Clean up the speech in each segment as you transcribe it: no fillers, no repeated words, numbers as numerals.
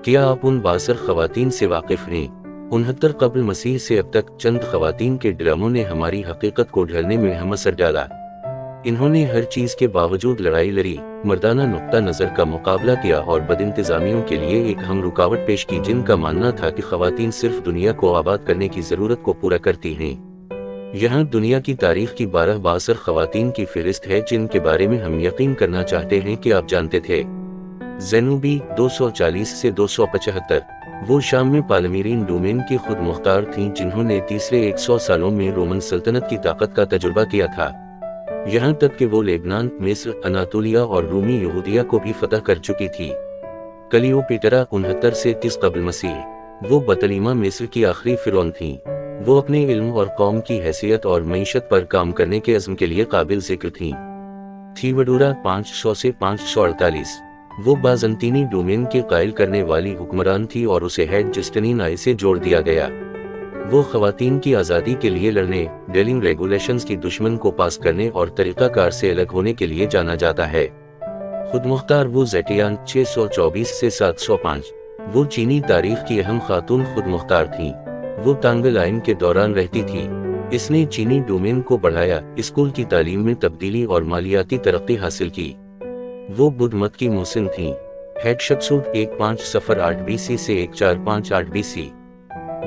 کیا آپ ان بااثر خواتین سے واقف ہیں؟ 69 قبل مسیح سے اب تک چند خواتین کے ڈراموں نے ہماری حقیقت کو ڈھالنے میں اہم اثر ڈالا۔ انہوں نے ہر چیز کے باوجود لڑائی لڑی، مردانہ نقطہ نظر کا مقابلہ کیا اور بد انتظامیوں کے لیے ایک اہم رکاوٹ پیش کی جن کا ماننا تھا کہ خواتین صرف دنیا کو آباد کرنے کی ضرورت کو پورا کرتی ہیں۔ یہاں دنیا کی تاریخ کی 12 بااثر خواتین کی فہرست ہے جن کے بارے میں ہم یقین کرنا چاہتے ہیں کہ آپ جانتے تھے۔ زینوبی 240 سے 275 وہ شام میں پالمیرین ڈومین کی خود مختار تھیں جنہوں نے تیسرے 100 سالوں میں رومن سلطنت کی طاقت کا تجربہ کیا تھا، یہاں تک کہ وہ لیبنان، مصر، اناطولیہ اور رومی یہودیہ کو بھی فتح کر چکی تھی۔ کلیوپیٹرا 69 سے 30 قبل مسیح وہ بطلیمہ مصر کی آخری فرعون تھیں۔ وہ اپنے علم اور قوم کی حیثیت اور معیشت پر کام کرنے کے عزم کے لیے قابل ذکر تھیں۔ تھیوڈورا 500 سے 548 وہ بازنطینی ڈومین کے قائل کرنے والی حکمران تھی اور اسے ہیڈ جسٹنین آئی سے جوڑ دیا گیا۔ وہ خواتین کی آزادی کے لیے لڑنے، ڈیلنگ ریگولیشنز کی دشمن کو پاس کرنے اور طریقہ کار سے الگ ہونے کے لیے جانا جاتا ہے۔ خود مختار وہ زیٹیان 624 سے 705 وہ چینی تاریخ کی اہم خاتون خود مختار تھیں۔ وہ تانگ لائن کے دوران رہتی تھی۔ اس نے چینی ڈومین کو بڑھایا، اسکول کی تعلیم میں تبدیلی اور مالیاتی ترقی حاصل کی۔ وہ بدھ مت کی محسن تھیں۔ ہیڈ شکسوٹ 1508 بی سی سے 1458 بی سی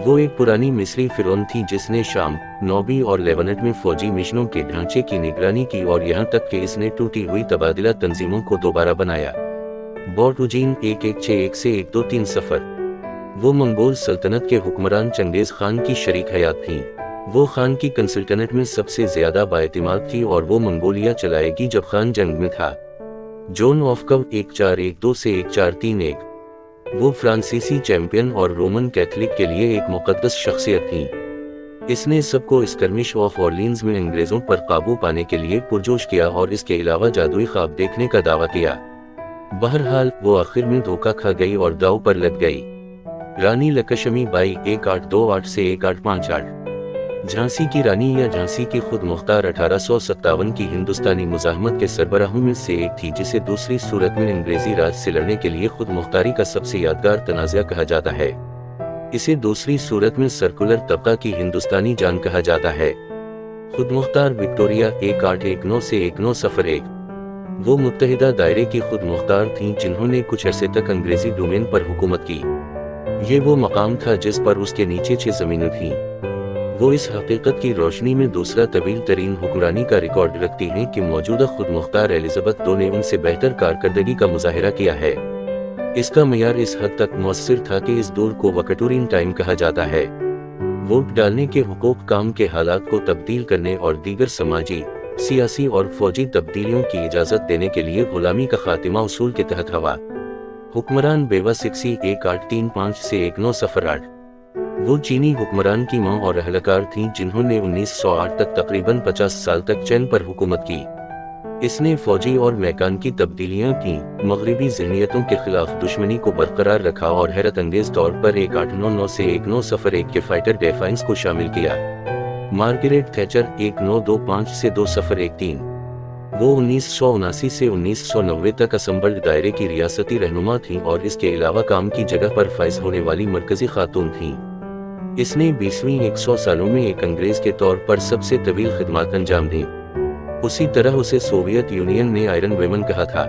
وہ ایک پرانی مصری فرعون تھی جس نے شام، نوبی اور لیونٹ میں فوجی مشنوں کے ڈھانچے کی نگرانی کی اور یہاں تک کہ اس نے ٹوٹی ہوئی تبادلہ تنظیموں کو دوبارہ بنایا۔ بورٹوجین 1161 سے 1230 وہ منگول سلطنت کے حکمران چنگیز خان کی شریک حیات تھیں۔ وہ خان کی کنسلٹنٹ میں سب سے زیادہ بااعتماد تھی اور وہ منگولیا چلائے گی جب خان جنگ میں تھا۔ جون آف کو 1412 سے 1431 وہ فرانسیسی چیمپئن اور رومن کیتھولک کے لیے ایک مقدس شخصیت تھیں۔ اس نے سب کو اسکرمش آف اورلینز میں انگریزوں پر قابو پانے کے لیے پرجوش کیا اور اس کے علاوہ جادوئی خواب دیکھنے کا دعویٰ کیا۔ بہرحال وہ آخر میں دھوکہ کھا گئی اور داؤ پر لگ گئی۔ رانی لکشمی بائی 1828 سے 1858 جھانسی کی رانی یا جھانسی کی خود مختار 1857 کی ہندوستانی مزاحمت کے سربراہوں میں سے ایک تھی جسے دوسری صورت میں انگریزی راج سے لڑنے کے لیے خود مختاری کا سب سے یادگار تنازعہ کہا جاتا ہے۔ اسے دوسری صورت میں سرکولر طبقہ کی ہندوستانی جان کہا جاتا ہے۔ خود مختار وکٹوریہ 1819 سے 1901 وہ متحدہ دائرے کی خود مختار تھیں جنہوں نے کچھ عرصے تک انگریزی ڈومین پر حکومت کی۔ یہ وہ مقام تھا جس پر اس کے نیچے 6 زمینیں تھیں۔ وہ اس حقیقت کی روشنی میں دوسرا طویل ترین حکمرانی کا ریکارڈ رکھتی ہیں کہ موجودہ خود مختار ایلزابتھ II نے ان سے بہتر کارکردگی کا مظاہرہ کیا ہے۔ اس کا معیار اس حد تک مؤثر تھا کہ اس دور کو وکٹورین ٹائم کہا جاتا ہے۔ ووٹ ڈالنے کے حقوق، کام کے حالات کو تبدیل کرنے اور دیگر سماجی، سیاسی اور فوجی تبدیلیوں کی اجازت دینے کے لیے غلامی کا خاتمہ اصول کے تحت ہوا۔ حکمران بیوہ سکسی 1835 سے 1908 وہ چینی حکمران کی ماں اور اہلکار تھیں جنہوں نے 1908 تک تقریباً 50 سال تک چین پر حکومت کی۔ اس نے فوجی اور میکانیکی تبدیلیاں کی، مغربی ذہنیتوں کے خلاف دشمنی کو برقرار رکھا اور حیرت انگیز طور پر 1899 سے 1901 کے فائٹر ڈیفائنس کو شامل کیا۔ مارگریٹ تھیچر 1925 سے 2013 وہ 1979 سے 1990 تک اسمبلڈ دائرے کی ریاستی رہنما تھیں اور اس کے علاوہ کام کی جگہ پر فائز ہونے والی مرکزی خاتون تھیں۔ اس نے 20ویں 100 سالوں میں ایک انگریز کے طور پر سب سے طویل خدمات انجام دیں۔ اسی طرح اسے سوویت یونین نے آئرن ویمن کہا تھا۔